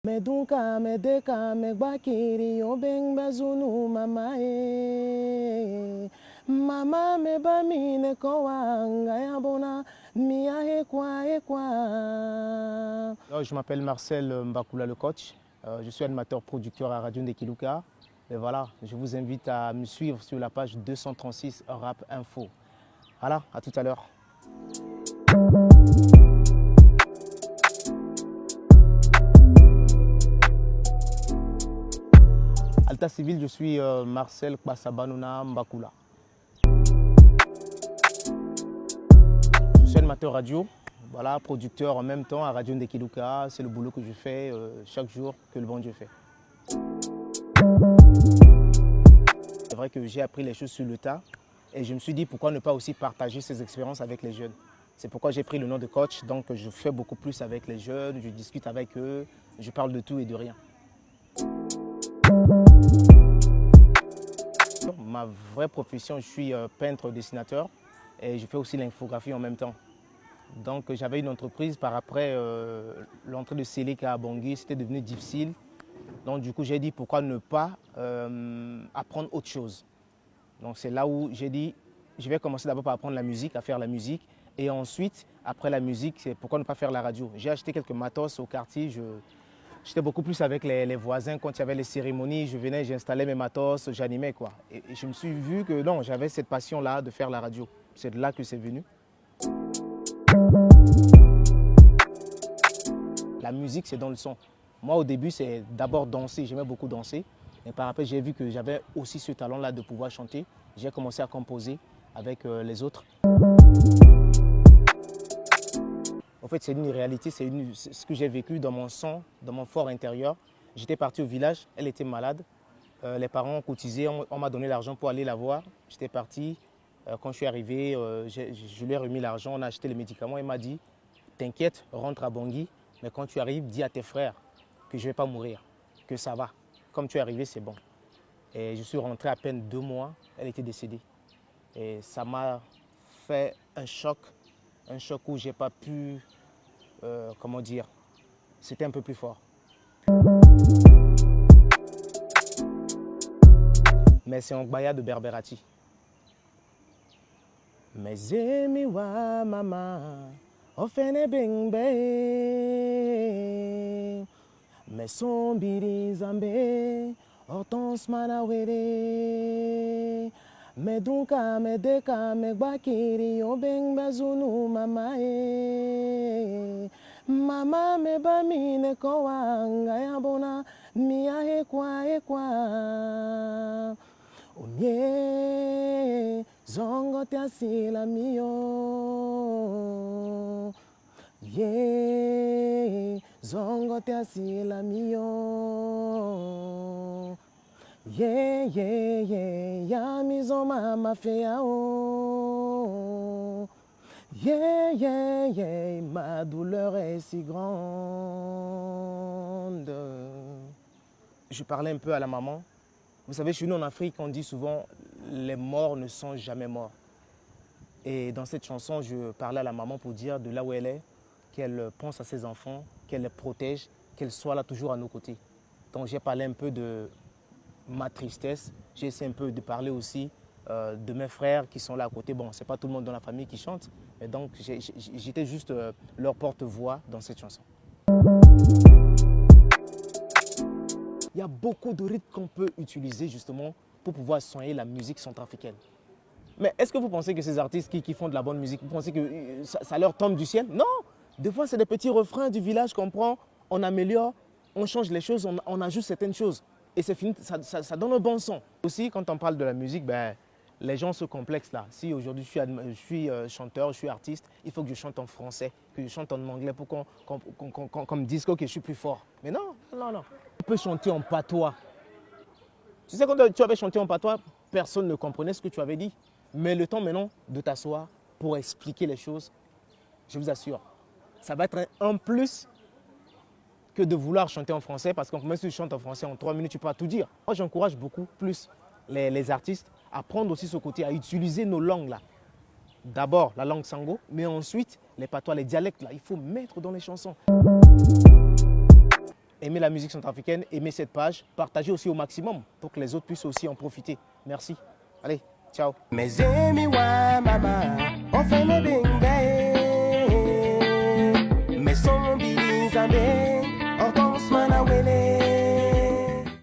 Medunka medeka megbakiri obeng bazunu mamae. Mama meba mine koanga yabona mia ekwa ekwa. Je m'appelle Marcel Mbakoula le coach. Je suis animateur producteur à Radio Ndekiluka. Et voilà, je vous invite à me suivre sur la page 236 Rap Info. Voilà, à tout à l'heure. Alta civil, je suis Marcel Kbasabanuna Mbakoula. Je suis animateur radio, voilà, producteur en même temps à Radio Ndekiluka. C'est le boulot que je fais chaque jour que le bon Dieu fait. C'est vrai que j'ai appris les choses sur le tas et je me suis dit pourquoi ne pas aussi partager ces expériences avec les jeunes. C'est pourquoi j'ai pris le nom de coach, donc je fais beaucoup plus avec les jeunes, je discute avec eux, je parle de tout et de rien. Ma vraie profession, je suis peintre, dessinateur et je fais aussi l'infographie en même temps. Donc j'avais une entreprise par après l'entrée de Seleka à Bangui, c'était devenu difficile. Donc du coup j'ai dit pourquoi ne pas apprendre autre chose. Donc c'est là où j'ai dit je vais commencer d'abord par apprendre la musique, à faire la musique. Et ensuite, après la musique, c'est pourquoi ne pas faire la radio. J'ai acheté quelques matos au quartier. J'étais beaucoup plus avec les voisins quand il y avait les cérémonies. Je venais, j'installais mes matos, j'animais quoi. Et je me suis vu que non, j'avais cette passion-là de faire la radio. C'est de là que c'est venu. La musique, c'est dans le son. Moi, au début, c'est d'abord danser. J'aimais beaucoup danser. Et par après, j'ai vu que j'avais aussi ce talent-là de pouvoir chanter. J'ai commencé à composer avec les autres. En fait, c'est une réalité, c'est ce que j'ai vécu dans mon sang, dans mon fort intérieur. J'étais parti au village, elle était malade. Les parents ont cotisé, on m'a donné l'argent pour aller la voir. J'étais parti. Quand je suis arrivé, je lui ai remis l'argent, on a acheté les médicaments. Il m'a dit, t'inquiète, rentre à Bangui, mais quand tu arrives, dis à tes frères que je ne vais pas mourir, que ça va. Comme tu es arrivé, c'est bon. Et je suis rentré à peine 2 mois, elle était décédée. Et ça m'a fait un choc où je n'ai pas pu, comment dire, c'était un peu plus fort. Mais c'est en Gbaya de Berberati. Mes amis wa mama, ofene bengbe, mes sombiri zambe, hortense manawere. Medunka medeka megbakiri obeng bazunu mamae. Mama meba mine koanga yabona mia ekwa ekwa. Omie zongo tiasila mio. Ye zongo tiasila mio. Yeah, yeah, yeah, ya mizoma mafia oh. Yeah, yeah, yeah, ma douleur est si grande. Je parlais un peu à la maman. Vous savez, chez nous en Afrique, on dit souvent les morts ne sont jamais morts. Et dans cette chanson, je parlais à la maman pour dire de là où elle est, qu'elle pense à ses enfants, qu'elle les protège, qu'elle soit là toujours à nos côtés. Donc j'ai parlé un peu de ma tristesse. J'ai essayé un peu de parler aussi de mes frères qui sont là à côté. Bon, c'est pas tout le monde dans la famille qui chante, et donc j'étais juste leur porte-voix dans cette chanson. Il y a beaucoup de rythmes qu'on peut utiliser justement pour pouvoir soigner la musique centrafricaine. Mais est-ce que vous pensez que ces artistes qui font de la bonne musique, vous pensez que ça leur tombe du ciel? Non! Des fois, c'est des petits refrains du village qu'on prend, on améliore, on change les choses, on ajoute certaines choses. Et c'est fini, ça donne un bon son. Aussi, quand on parle de la musique, ben, les gens se complexent là. Si aujourd'hui je suis chanteur, je suis artiste, il faut que je chante en français, que je chante en anglais pour qu'on me dise que je suis plus fort. Mais non, non, non. Tu peux chanter en patois. Tu sais, quand tu avais chanté en patois, personne ne comprenait ce que tu avais dit. Mais le temps maintenant de t'asseoir pour expliquer les choses, je vous assure, ça va être un plus que de vouloir chanter en français, parce que même si tu chantes en français en 3 minutes, tu peux pas tout dire. Moi, j'encourage beaucoup plus les artistes à prendre aussi ce côté, à utiliser nos langues là. D'abord la langue sango, mais ensuite les patois, les dialectes là, il faut mettre dans les chansons. aimez la musique centrafricaine, aimez cette page, partagez aussi au maximum pour que les autres puissent aussi en profiter. Merci. Allez, ciao. Mes amis, wa mama, on fait mes bing bang. Mes zombies,